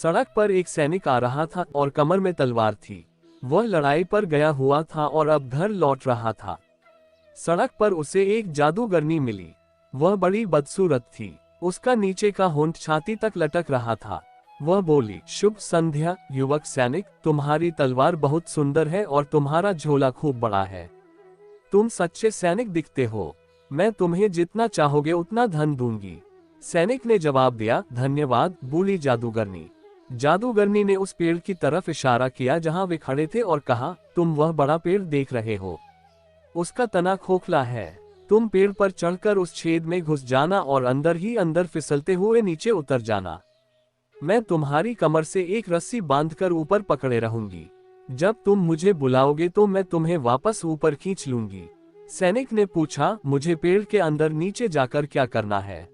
सड़क पर एक सैनिक आ रहा था और कमर में तलवार थी। वह लड़ाई पर गया हुआ था और अब घर लौट रहा था। सड़क पर उसे एक जादूगरनी मिली। वह बड़ी बदसूरत थी। उसका नीचे का होंठ छाती तक लटक रहा था। वह बोली, शुभ संध्या युवक सैनिक, तुम्हारी तलवार बहुत सुंदर है और तुम्हारा झोला खूब बड़ा है। तुम सच्चे सैनिक दिखते हो। मैं तुम्हें जितना चाहोगे उतना धन दूंगी। सैनिक ने जवाब दिया, धन्यवाद बूढ़ी जादूगरनी। जादूगरनी ने उस पेड़ की तरफ इशारा किया जहां वे खड़े थे और कहा, तुम वह बड़ा पेड़ देख रहे हो, उसका तना खोखला है। तुम पेड़ पर चढ़कर उस छेद में घुस जाना और अंदर ही अंदर फिसलते हुए नीचे उतर जाना। मैं तुम्हारी कमर से एक रस्सी बांधकर ऊपर पकड़े रहूंगी। जब तुम मुझे बुलाओगे तो मैं तुम्हें वापस ऊपर खींच लूंगी। सैनिक ने पूछा, मुझे पेड़ के अंदर नीचे जाकर क्या करना है?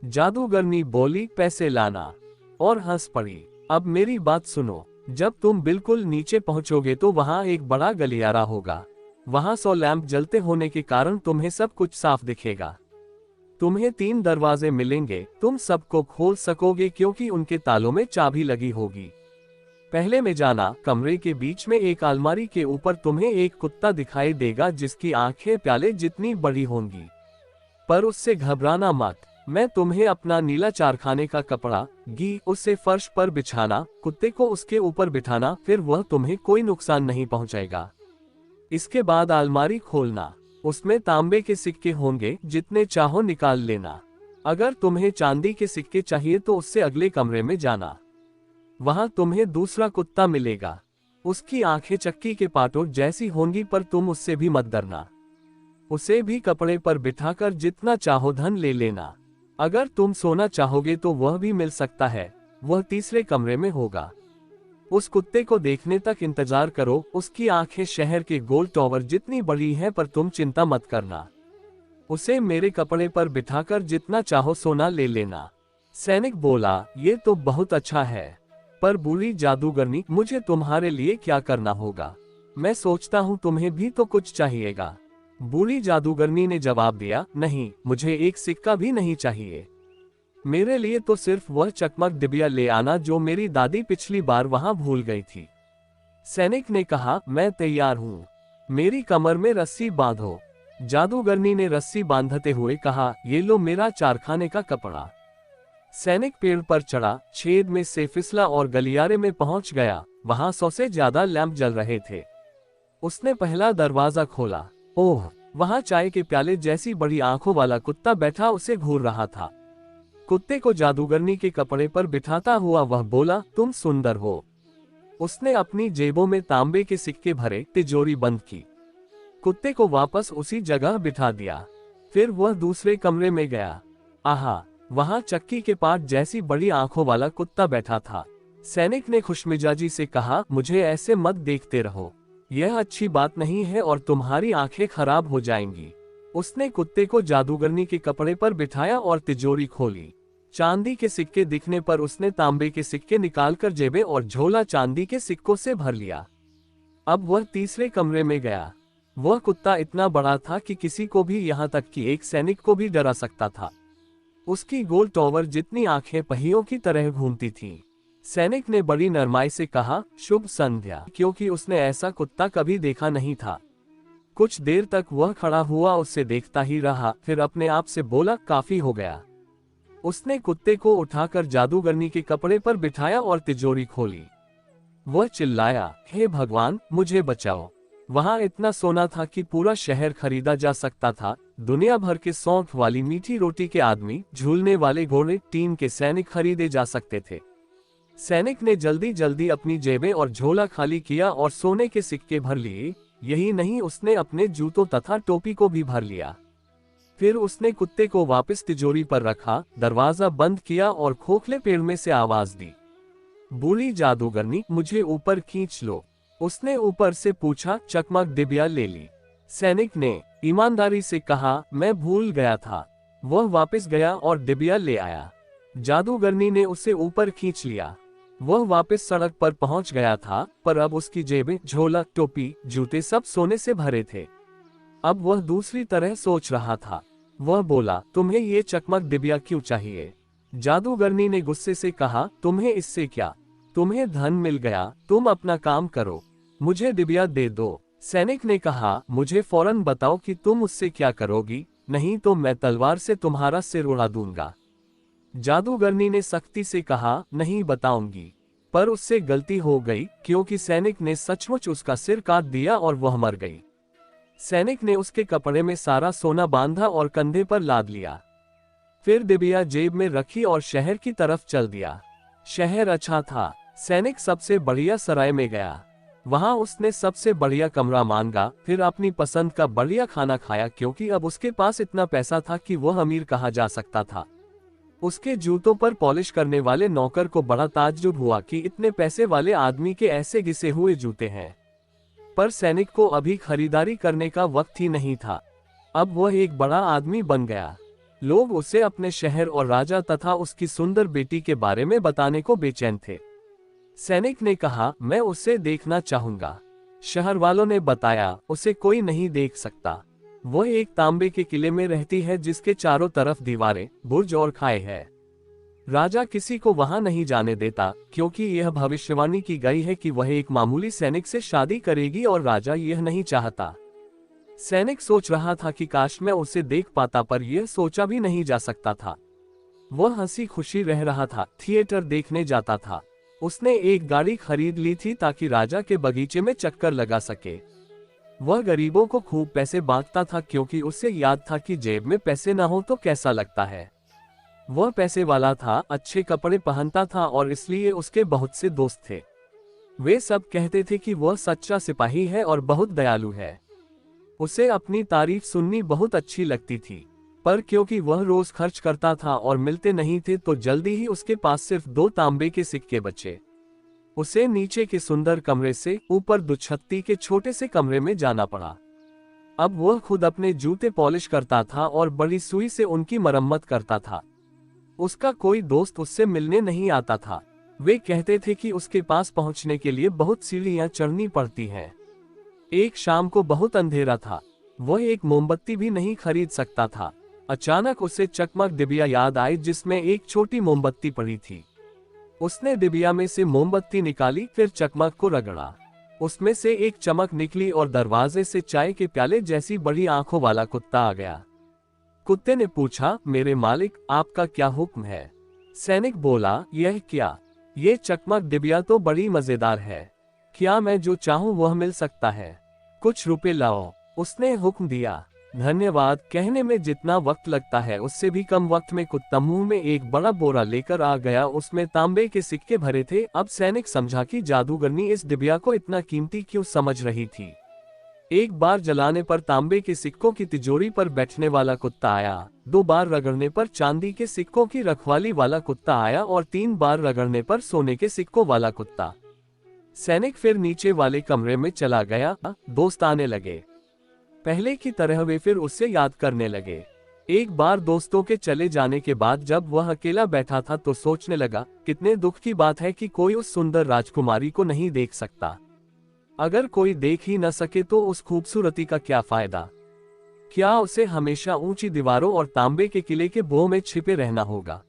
जादूगरनी बोली, पैसे लाना, और हंस पड़ी। अब मेरी बात सुनो, जब तुम बिल्कुल नीचे पहुंचोगे तो वहां एक बड़ा गलियारा होगा। वहां 100 लैंप जलते होने के कारण तुम्हें सब कुछ साफ दिखेगा। तुम्हें 3 दरवाजे मिलेंगे, तुम सबको खोल सकोगे क्योंकि उनके तालों में चाबी लगी होगी। पहले में जाना, कमरे के बीच में एक अलमारी के ऊपर तुम्हें एक कुत्ता दिखाई देगा जिसकी आंखें प्याले जितनी बड़ी होंगी। पर उससे घबराना मत। मैं तुम्हें अपना नीला चारखाने का कपड़ा उससे फर्श पर बिछाना, कुत्ते को उसके ऊपर बिठाना, फिर वह तुम्हें कोई नुकसान नहीं पहुंचाएगा। इसके बाद अलमारी खोलना, उसमें तांबे के सिक्के होंगे, जितने चाहो निकाल लेना। अगर तुम्हें चांदी के सिक्के चाहिए तो उससे अगले कमरे में जाना। वहां तुम्हें दूसरा कुत्ता मिलेगा। उसकी आंखें चक्की के पाटों जैसी होंगी, पर तुम उससे भी मत डरना। उसे भी कपड़े पर बिठाकर जितना चाहो धन ले लेना। अगर तुम सोना चाहोगे तो वह भी मिल सकता है, वह तीसरे कमरे में होगा। उस कुत्ते को देखने तक इंतजार करो। उसकी आंखें शहर के गोल टावर जितनी बड़ी हैं, पर तुम चिंता मत करना। उसे मेरे कपड़े पर बिठाकर जितना चाहो सोना ले लेना। सैनिक बोला, ये तो बहुत अच्छा है, पर बूढ़ी जादूगरनी, मुझे तुम्हारे लिए क्या करना होगा? मैं सोचता हूँ तुम्हें भी तो कुछ चाहिएगा। बूढ़ी जादूगरनी ने जवाब दिया, नहीं, मुझे एक सिक्का भी नहीं चाहिए। मेरे लिए तो सिर्फ वह चकमक डिबिया ले आना जो मेरी दादी पिछली बार वहां भूल गई थी। सैनिक ने कहा, मैं तैयार हूँ, मेरी कमर में रस्सी बांधो। जादूगरनी ने रस्सी बांधते हुए कहा, ये लो मेरा चारखाने का कपड़ा। सैनिक पेड़ पर चढ़ा, छेद में से फिसला और गलियारे में पहुंच गया। वहां 100 से ज्यादा लैंप जल रहे थे। उसने पहला दरवाजा खोला। ओह, वहां चाय के प्याले जैसी बड़ी आंखों वाला कुत्ता बैठा उसे घूर रहा था। कुत्ते को जादूगरनी के कपड़े पर बिठाता हुआ वह बोला, तुम सुंदर हो। उसने अपनी जेबों में तांबे के सिक्के भरे, तिजोरी बंद की। कुत्ते को वापस उसी जगह बिठा दिया। फिर वह दूसरे कमरे में गया। आहा, वहां चक्की के पाट जैसी बड़ी आंखों वाला कुत्ता बैठा था। सैनिक ने खुशमिजाजी से कहा, मुझे ऐसे मत देखते रहो, यह अच्छी बात नहीं है और तुम्हारी आंखें खराब हो जाएंगी। उसने कुत्ते को जादूगरनी के कपड़े पर बिठाया और तिजोरी खोली। चांदी के सिक्के दिखने पर उसने तांबे के सिक्के निकालकर जेबें और झोला चांदी के सिक्कों से भर लिया। अब वह तीसरे कमरे में गया। वह कुत्ता इतना बड़ा था कि किसी को भी, यहाँ तक कि एक सैनिक को भी डरा सकता था। उसकी गोल टॉवर जितनी आंखें पहियों की तरह घूमती थीं। सैनिक ने बड़ी नरमाई से कहा, शुभ संध्या, क्योंकि उसने ऐसा कुत्ता कभी देखा नहीं था। कुछ देर तक वह खड़ा हुआ उससे देखता ही रहा, फिर अपने आप से बोला, काफी हो गया। उसने कुत्ते को उठाकर जादूगरनी के कपड़े पर बिठाया और तिजोरी खोली। वह चिल्लाया, हे भगवान, मुझे बचाओ। वहां इतना सोना था कि पूरा शहर खरीदा जा सकता था। दुनिया भर के सौंठ वाली मीठी रोटी के आदमी, झूलने वाले घोड़े, टीम के सैनिक खरीदे जा सकते थे। सैनिक ने जल्दी जल्दी अपनी जेबें और झोला खाली किया और सोने के सिक्के भर लिए। यही नहीं, उसने अपने जूतों तथा टोपी को भी भर लिया। फिर उसने कुत्ते को वापस तिजोरी पर रखा, दरवाजा बंद किया और खोखले पेड़ में से आवाज दी, बूढ़ी जादूगरनी, मुझे ऊपर खींच लो। उसने ऊपर से पूछा, चकमक डिबिया ले ली? सैनिक ने ईमानदारी से कहा, मैं भूल गया था। वह वापस गया और डिबिया ले आया। जादूगरनी ने उसे ऊपर खींच लिया। वह वापस सड़क पर पहुंच गया था, पर अब उसकी जेबें, झोला, टोपी, जूते सब सोने से भरे थे। अब वह दूसरी तरह सोच रहा था। वह बोला, तुम्हें ये चकमक डिबिया क्यों चाहिए? जादूगरनी ने गुस्से से कहा, तुम्हें इससे क्या? तुम्हें धन मिल गया, तुम अपना काम करो, मुझे डिबिया दे दो। सैनिक ने कहा, मुझे फौरन बताओ कि तुम उससे क्या करोगी, नहीं तो मैं तलवार से तुम्हारा सिर उड़ा दूंगा। जादूगरनी ने सख्ती से कहा, नहीं बताऊंगी। पर उससे गलती हो गई, क्योंकि सैनिक ने सचमुच उसका सिर काट दिया और वह मर गई। सैनिक ने उसके कपड़े में सारा सोना बांधा और कंधे पर लाद लिया। फिर डिबिया जेब में रखी और शहर की तरफ चल दिया। शहर अच्छा था। सैनिक सबसे बढ़िया सराय में गया। वहां उसने सबसे बढ़िया कमरा मांगा, फिर अपनी पसंद का बढ़िया खाना खाया, क्योंकि अब उसके पास इतना पैसा था कि वह अमीर कहा जा सकता था। उसके जूतों पर पॉलिश करने वाले नौकर को बड़ा ताज्जुब हुआ कि इतने पैसे वाले आदमी के ऐसे घिसे हुए जूते हैं। पर सैनिक को अभी खरीदारी करने का वक्त ही नहीं था। अब वह एक बड़ा आदमी बन गया। लोग उसे अपने शहर और राजा तथा उसकी सुंदर बेटी के बारे में बताने को बेचैन थे। सैनिक ने कहा, मैं उसे देखना चाहूंगा। शहर वालों ने बताया, उसे कोई नहीं देख सकता। वह एक तांबे के किले में रहती है जिसके चारों तरफ दीवारें, बुर्ज और खाई है। राजा किसी को वहां नहीं जाने देता, क्योंकि यह भविष्यवाणी की गई है कि वह एक मामूली सैनिक से शादी करेगी और राजा यह नहीं चाहता। सैनिक सोच रहा था कि काश मैं उसे देख पाता, पर यह सोचा भी नहीं जा सकता था। वह हंसी खुशी रह रहा था, थिएटर देखने जाता था। उसने एक गाड़ी खरीद ली थी ताकि राजा के बगीचे में चक्कर लगा सके। वह गरीबों को खूब पैसे बांटता था, क्योंकि उसे याद था कि जेब में पैसे ना हो तो कैसा लगता है। वह पैसे वाला था, अच्छे कपड़े पहनता था और इसलिए उसके बहुत से दोस्त थे। वे सब कहते थे कि वह सच्चा सिपाही है और बहुत दयालु है। उसे अपनी तारीफ सुननी बहुत अच्छी लगती थी, पर क्योंकि वह रोज खर्च करता था और मिलते नहीं थे, तो जल्दी ही उसके पास सिर्फ 2 तांबे के सिक्के बचे। उसे नीचे के सुंदर कमरे से ऊपर दुछत्ती के छोटे से कमरे में जाना पड़ा। अब वह खुद अपने जूते पॉलिश करता था और बड़ी सुई से उनकी मरम्मत करता था। उसका कोई दोस्त उससे मिलने नहीं आता था। वे कहते थे कि उसके पास पहुंचने के लिए बहुत सीढ़ियां चढ़नी पड़ती हैं। एक शाम को बहुत अंधेरा था। वह एक मोमबत्ती भी नहीं खरीद सकता था। अचानक उसे चकमक डिबिया याद आई, जिसमें एक छोटी मोमबत्ती पड़ी थी। उसने डिबिया में से मोमबत्ती निकाली, फिर चकमक को रगड़ा। उसमें से एक चमक निकली और दरवाजे से चाय के प्याले जैसी बड़ी आंखों वाला कुत्ता आ गया। कुत्ते ने पूछा, मेरे मालिक, आपका क्या हुक्म है? सैनिक बोला, यह क्या? ये चकमक डिबिया तो बड़ी मजेदार है। क्या मैं जो चाहूं वह मिल सकता है? कुछ रुपए लाओ, उसने हुक्म दिया। धन्यवाद कहने में जितना वक्त लगता है उससे भी कम वक्त में कुत्ता मुंह में एक बड़ा बोरा लेकर आ गया। उसमें तांबे के सिक्के भरे थे। अब सैनिक समझा कि जादूगरनी इस डिबिया को इतना कीमती क्यों समझ रही थी। एक बार जलाने पर तांबे के सिक्कों की तिजोरी पर बैठने वाला कुत्ता आया, 2 बार रगड़ने पर चांदी के सिक्कों की रखवाली वाला कुत्ता आया और 3 बार रगड़ने पर सोने के सिक्कों वाला कुत्ता। सैनिक फिर नीचे वाले कमरे में चला गया। दोस्त आने लगे। पहले की तरह वे फिर उससे याद करने लगे। एक बार दोस्तों के चले जाने के बाद जब वह अकेला बैठा था तो सोचने लगा, कितने दुख की बात है कि कोई उस सुंदर राजकुमारी को नहीं देख सकता। अगर कोई देख ही न सके तो उस खूबसूरती का क्या फायदा? क्या उसे हमेशा ऊंची दीवारों और तांबे के किले के बोह में छिपे रहना होगा?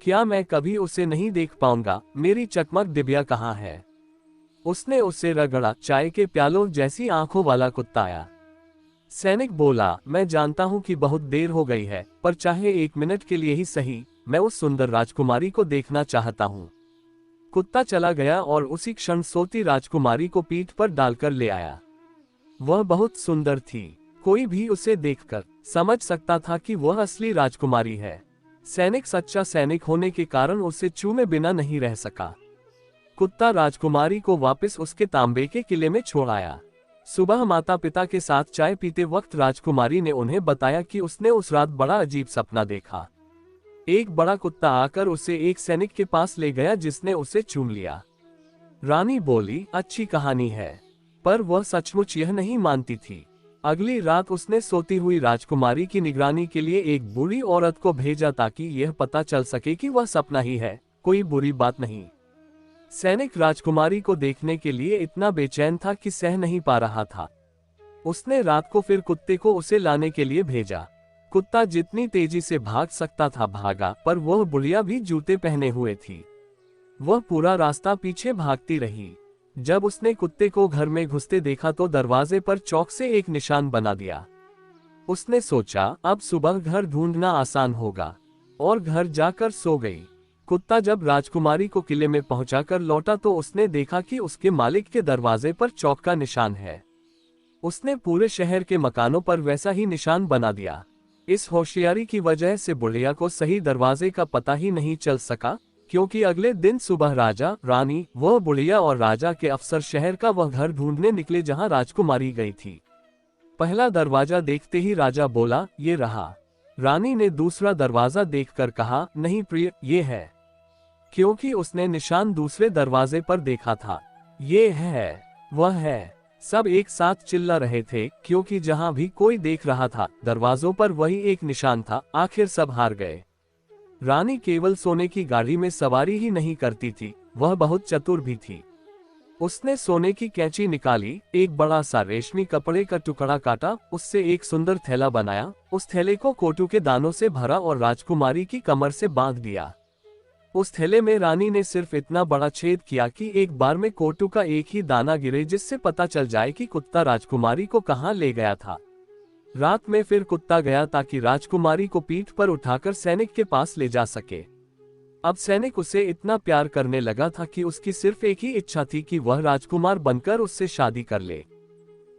क्या मैं कभी उसे नहीं देख पाऊंगा? मेरी चकमक डिबिया कहाँ है? उसने उसे रगड़ा। चाय के प्यालों जैसी आंखों वाला कुत्ता आया। सैनिक बोला, मैं जानता हूं कि बहुत देर हो गई है, पर चाहे 1 मिनट के लिए ही सही, मैं उस सुंदर राजकुमारी को देखना चाहता हूं। कुत्ता चला गया और उसी क्षण सोती राजकुमारी को पीठ पर डालकर ले आया। वह बहुत सुंदर थी। कोई भी उसे देखकर समझ सकता था कि वह असली राजकुमारी है। सैनिक सच्चा सैनिक होने के कारण उसे चूमे बिना नहीं रह सका। कुत्ता राजकुमारी को वापस उसके तांबे के किले में छोड़ आया। सुबह माता पिता के साथ चाय पीते वक्त राजकुमारी ने उन्हें बताया कि उसने उस रात बड़ा अजीब सपना देखा। एक बड़ा कुत्ता आकर उसे एक सैनिक के पास ले गया जिसने उसे चूम लिया। रानी बोली, अच्छी कहानी है, पर वह सचमुच यह नहीं मानती थी। अगली रात उसने सोती हुई राजकुमारी की निगरानी के लिए एक बूढ़ी औरत को भेजा ताकि यह पता चल सके कि वह सपना ही है, कोई बुरी बात नहीं। सैनिक राजकुमारी को देखने के लिए इतना बेचैन था कि सह नहीं पा रहा था। उसने रात को फिर कुत्ते को उसे लाने के लिए भेजा। कुत्ता जितनी तेजी से भाग सकता था भागा, पर वह बुढ़िया भी जूते पहने हुए थी। वह पूरा रास्ता पीछे भागती रही। जब उसने कुत्ते को घर में घुसते देखा तो दरवाजे पर चौक से एक निशान बना दिया। उसने सोचा अब सुबह घर ढूंढना आसान होगा, और घर जाकर सो गई। कुत्ता जब राजकुमारी को किले में पहुंचाकर लौटा तो उसने देखा कि उसके मालिक के दरवाजे पर चौक का निशान है। उसने पूरे शहर के मकानों पर वैसा ही निशान बना दिया। इस होशियारी की वजह से बुढ़िया को सही दरवाजे का पता ही नहीं चल सका, क्योंकि अगले दिन सुबह राजा, रानी, वह बुढ़िया और राजा के अफसर शहर का वह घर ढूंढने निकले जहां राजकुमारी गई थी। पहला दरवाजा देखते ही राजा बोला, ये रहा। रानी ने दूसरा दरवाजा देखकर कहा, नहीं प्रिय, ये है, क्योंकि उसने निशान दूसरे दरवाजे पर देखा था। ये है, वह है। सब एक साथ चिल्ला रहे थे, क्योंकि जहां भी कोई देख रहा था दरवाजों पर वही एक निशान था। आखिर सब हार गए। रानी केवल सोने की गाड़ी में सवारी ही नहीं करती थी, वह बहुत चतुर भी थी। उसने सोने की कैंची निकाली, एक बड़ा सा रेशमी कपड़े का टुकड़ा काटा, उससे एक सुंदर थैला बनाया, उस थैले को कोटू के दानों से भरा और राजकुमारी की कमर से बांध दिया। उस थैले में रानी ने सिर्फ इतना बड़ा छेद किया कि एक बार में कोटू का एक ही दाना गिरे, जिससे पता चल जाए कि कुत्ता राजकुमारी को कहां ले गया था। रात में फिर कुत्ता गया ताकि राजकुमारी को पीठ पर उठाकर सैनिक के पास ले जा सके। अब सैनिक उसे इतना प्यार करने लगा था कि उसकी सिर्फ एक ही इच्छा थी कि वह राजकुमार बनकर उससे शादी कर ले।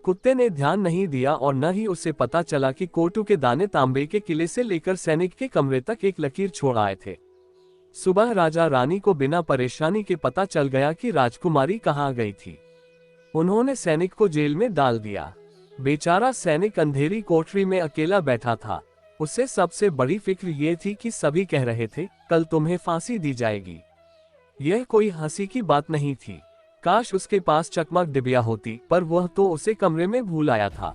कुत्ते ने ध्यान नहीं दिया और न ही उसे पता चला कि कोटू के दाने तांबे के किले से लेकर सैनिक के कमरे तक एक लकीर छोड़ आए थे। सुबह राजा रानी को बिना परेशानी के पता चल गया कि राजकुमारी कहाँ गई थी। उन्होंने सैनिक को जेल में डाल दिया। बेचारा सैनिक अंधेरी कोठरी में अकेला बैठा था। उसे सबसे बड़ी फिक्र ये थी कि सभी कह रहे थे, कल तुम्हें फांसी दी जाएगी। यह कोई हंसी की बात नहीं थी। काश उसके पास चकमक डिबिया होती, पर वह तो उसे कमरे में भूल आया था।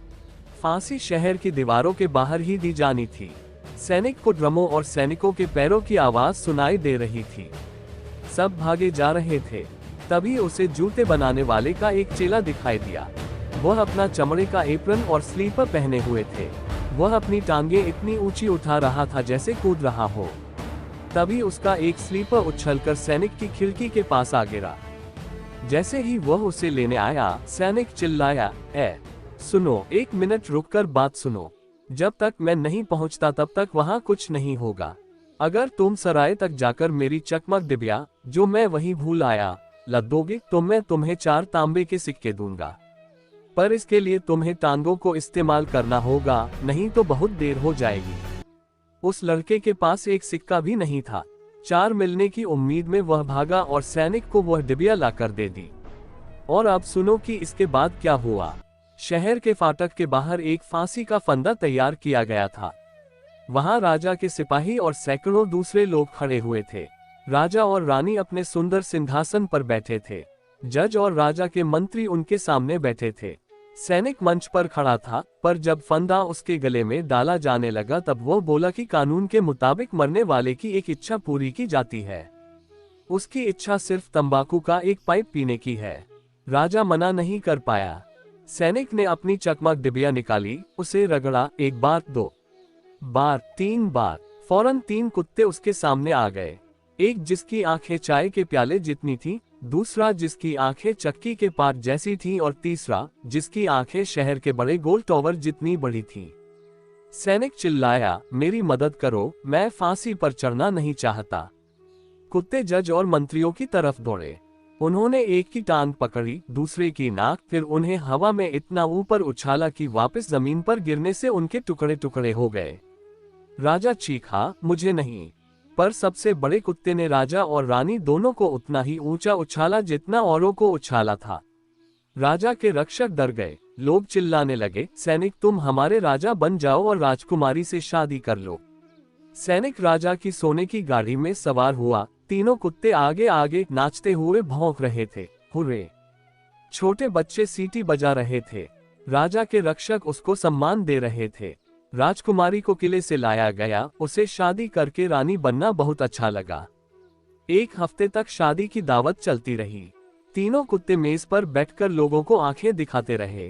फांसी शहर की दीवारों के बाहर ही दी जानी थी। सैनिक को ड्रमों और सैनिकों के पैरों की आवाज सुनाई दे रही थी। सब भागे जा रहे थे। तभी उसे जूते बनाने वाले का एक चेला दिखाई दिया। वह अपना चमड़े का एप्रन और स्लीपर पहने हुए थे। वह अपनी टांगे इतनी ऊंची उठा रहा था जैसे कूद रहा हो। तभी उसका एक स्लीपर उछलकर सैनिक की खिड़की के पास आ गिरा। जैसे ही वह उसे लेने आया, सैनिक चिल्लाया, सुनो, 1 मिनट रुककर बात सुनो। जब तक मैं नहीं पहुंचता तब तक वहां कुछ नहीं होगा। अगर तुम सराय तक जाकर मेरी चकमक डिबिया, जो मैं वहीं भूल आया, लद दोगे तो मैं तुम्हें 4 तांबे के सिक्के दूंगा। पर इसके लिए तुम्हें टांगों को इस्तेमाल करना होगा, नहीं तो बहुत देर हो जाएगी। उस लड़के के पास एक सिक्का भी नहीं था। 4 मिलने की उम्मीद में वह भागा और सैनिक को वह डिबिया लाकर दे दी। और अब सुनो कि इसके बाद क्या हुआ। शहर के फाटक के बाहर एक फांसी का फंदा तैयार किया गया था। वहां राजा के सिपाही और सैकड़ों दूसरे लोग खड़े हुए थे। राजा और रानी अपने सुंदर सिंहासन पर बैठे थे। जज और राजा के मंत्री उनके सामने बैठे थे। सैनिक मंच पर खड़ा था, पर जब फंदा उसके गले में डाला जाने लगा तब वो बोला कि कानून के मुताबिक मरने वाले की एक इच्छा पूरी की जाती है। उसकी इच्छा सिर्फ तंबाकू का एक पाइप पीने की है। राजा मना नहीं कर पाया। सैनिक ने अपनी चकमक डिबिया निकाली, उसे रगड़ा, 1 बार, 2 बार, 3 बार। फौरन 3 कुत्ते उसके सामने आ गए। एक जिसकी आंखें चाय के प्याले जितनी थी, दूसरा जिसकी आंखें चक्की के पाट जैसी थीं और तीसरा जिसकी आंखें शहर के बड़े गोल टावर जितनी बड़ी थीं। सैनिक चिल्लाया, मेरी मदद करो, मैं फांसी पर चढ़ना नहीं चाहता। कुत्ते जज और मंत्रियों की तरफ दौड़े। उन्होंने एक की टांग पकड़ी, दूसरे की नाक, फिर उन्हें हवा में इतना ऊपर उछाला कि वापस जमीन पर गिरने से उनके टुकड़े टुकड़े हो गए। राजा चीखा, मुझे नहीं। पर सबसे बड़े कुत्ते ने राजा और रानी दोनों को उतना ही ऊंचा उछाला जितना औरों को उछाला था। राजा के रक्षक डर गए। लोग चिल्लाने लगे, सैनिक तुम हमारे राजा बन जाओ और राजकुमारी से शादी कर लो। सैनिक राजा की सोने की गाड़ी में सवार हुआ। तीनों कुत्ते आगे आगे नाचते हुए भौंक रहे थे। हुर्रे! छोटे बच्चे सीटी बजा रहे थे। राजा के रक्षक उसको सम्मान दे रहे थे। राजकुमारी को किले से लाया गया। उसे शादी करके रानी बनना बहुत अच्छा लगा। 1 हफ्ते तक शादी की दावत चलती रही। तीनों कुत्ते मेज पर बैठकर लोगों को आंखें दिखाते रहे।